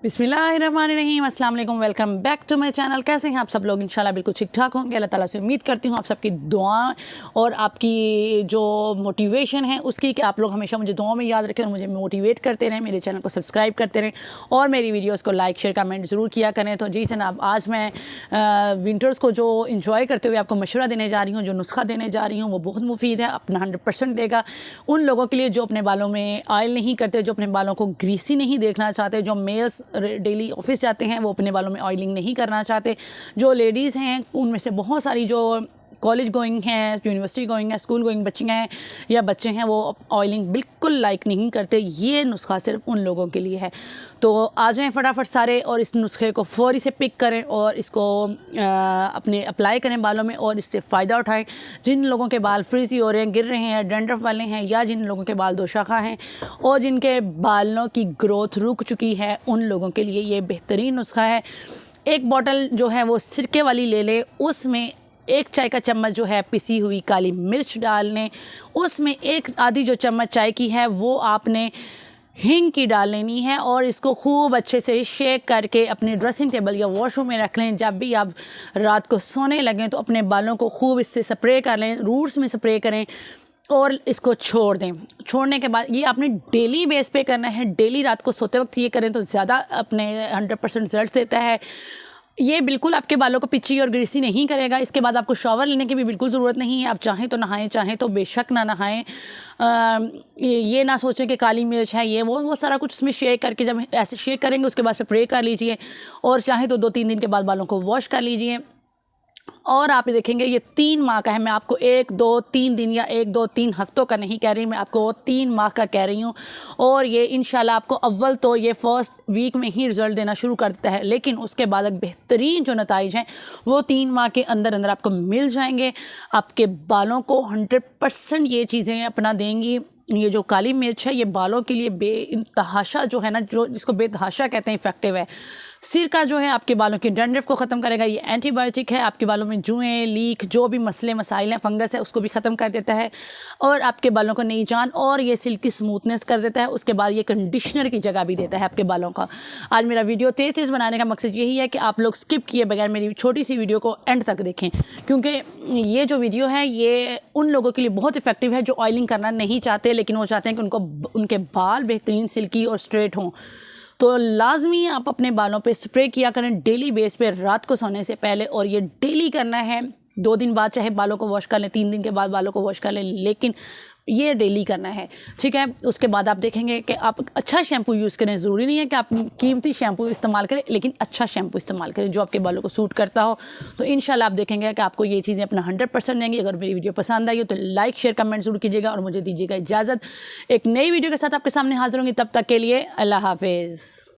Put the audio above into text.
बिस्मिल्लाहिर्रहमानिर्रहीम, अस्सलाम वालेकुम, welcome back to my channel. कैसे हैं आप सब लोग? इंशाल्लाह बिल्कुल ठीक ठाक होंगे। अल्लाह ताला से उम्मीद करती हूँ आप सबकी दुआ और आपकी जो मोटिवेशन है उसकी कि आप लोग हमेशा मुझे दुआ में याद रखें और मुझे मोटिवेट करते रहें, मेरे चैनल को सब्सक्राइब करते रहें और मेरी वीडियोज़ को लाइक शेयर कमेंट ज़रूर किया करें। तो जी जनाब, आज मैं विंटर्स को जो इंजॉय करते हुए आपको मशवरा देने जा रही हूँ, जो नुस्खा देने जा रही हूँ वो बहुत मुफीद है, अपना 100% देगा उन लोगों के लिए जो अपने बालों में ऑयल नहीं करते, जो अपने बालों को ग्रीसी नहीं देखना चाहते, जो मेल्स डेली ऑफिस जाते हैं वो अपने बालों में ऑयलिंग नहीं करना चाहते, जो लेडीज़ हैं उनमें से बहुत सारी जो कॉलेज गोइंग हैं, यूनिवर्सिटी गोइंग है, स्कूल गोइंग बच्चियाँ हैं या बच्चे हैं, वो ऑयलिंग बिल्कुल लाइक नहीं करते। ये नुस्खा सिर्फ उन लोगों के लिए है। तो आ जाएँ फटाफट सारे और इस नुस्खे को फ़ौरी से पिक करें और इसको अपने अप्लाई करें बालों में और इससे फ़ायदा उठाएं। जिन लोगों के बाल फ्रीज़ी हो रहे हैं, गिर रहे हैं, डैंड्रफ वाले हैं, या जिन लोगों के बाल दोशाखा हैं और जिनके बालों की ग्रोथ रुक चुकी है, उन लोगों के लिए ये बेहतरीन नुस्खा है। एक बॉटल जो है वो सिरके वाली ले लें, उसमें 1 चाय का चम्मच जो है पिसी हुई काली मिर्च डाल लें, उसमें 1 आधी जो चम्मच चाय की है वो आपने हींग की डाल लेनी है और इसको खूब अच्छे से शेक करके अपने ड्रेसिंग टेबल या वॉशरूम में रख लें। जब भी आप रात को सोने लगें तो अपने बालों को खूब इससे स्प्रे कर लें, रूट्स में स्प्रे करें और इसको छोड़ दें। छोड़ने के बाद ये आपने डेली बेस पे करना है, डेली रात को सोते वक्त ये करें तो ज़्यादा अपने 100% रिजल्ट देता है। ये बिल्कुल आपके बालों को पिची और ग्रीसी नहीं करेगा। इसके बाद आपको शॉवर लेने की भी बिल्कुल ज़रूरत नहीं है। आप चाहें तो नहाएं, चाहें तो बेशक ना नहाएं। ये ना सोचें कि काली मिर्च है ये वो सारा कुछ उसमें शेक करके, जब ऐसे शेक करेंगे उसके बाद स्प्रे कर लीजिए और चाहें तो 2-3 दिन के बाद बालों को वॉश कर लीजिए और आप देखेंगे ये 3 माह का है। मैं आपको 1-2-3 दिन या 1-2-3 हफ्तों का नहीं कह रही, मैं आपको 3 माह का कह रही हूँ। और ये इंशाल्लाह आपको अव्वल तो ये फर्स्ट वीक में ही रिज़ल्ट देना शुरू कर देता है, लेकिन उसके बाद एक बेहतरीन जो नताइज हैं वो 3 माह के अंदर अंदर आपको मिल जाएंगे। आपके बालों को 100% ये चीज़ें अपना देंगी। ये जो काली मिर्च है ये बालों के लिए बेतहाशा जो है ना, जो जिसको बेतहाशा कहते हैं, इफ़ेक्टिव है। सिरका जो है आपके बालों के डैंड्रफ को ख़त्म करेगा। ये एंटीबायोटिक है, आपके बालों में जुएँ, लीक, जो भी मसले मसाइल हैं, फंगस है, उसको भी ख़त्म कर देता है और आपके बालों को नई जान और ये सिल्की स्मूथनेस कर देता है। उसके बाद ये कंडीशनर की जगह भी देता है आपके बालों का। आज मेरा वीडियो तेज़ बनाने का मकसद यही है कि आप लोग स्किप किए बगैर मेरी छोटी सी वीडियो को एंड तक देखें, क्योंकि ये जो वीडियो है ये उन लोगों के लिए बहुत इफेक्टिव है जो ऑयलिंग करना नहीं चाहते, लेकिन वो चाहते हैं कि उनके बाल बेहतरीन सिल्की और स्ट्रेट हों। तो लाजमी आप अपने बालों पे स्प्रे किया करें डेली बेस पे रात को सोने से पहले, और ये डेली करना है। 2 दिन बाद चाहे बालों को वॉश कर लें, 3 दिन के बाद बालों को वॉश कर लें, लेकिन ये डेली करना है, ठीक है। उसके बाद आप देखेंगे कि आप अच्छा शैम्पू यूज़ करें। ज़रूरी नहीं है कि आप कीमती शैम्पू इस्तेमाल करें, लेकिन अच्छा शैम्पू इस्तेमाल करें जो आपके बालों को सूट करता हो। तो इंशाल्लाह आप देखेंगे कि आपको ये चीज़ें अपना 100% देंगी। अगर मेरी वीडियो पसंद आई हो तो लाइक शेयर कमेंट ज़रूर कीजिएगा और मुझे दीजिएगा इजाज़त। एक नई वीडियो के साथ आपके सामने हाजिर होंगी, तब तक के लिए अल्लाह हाफिज़।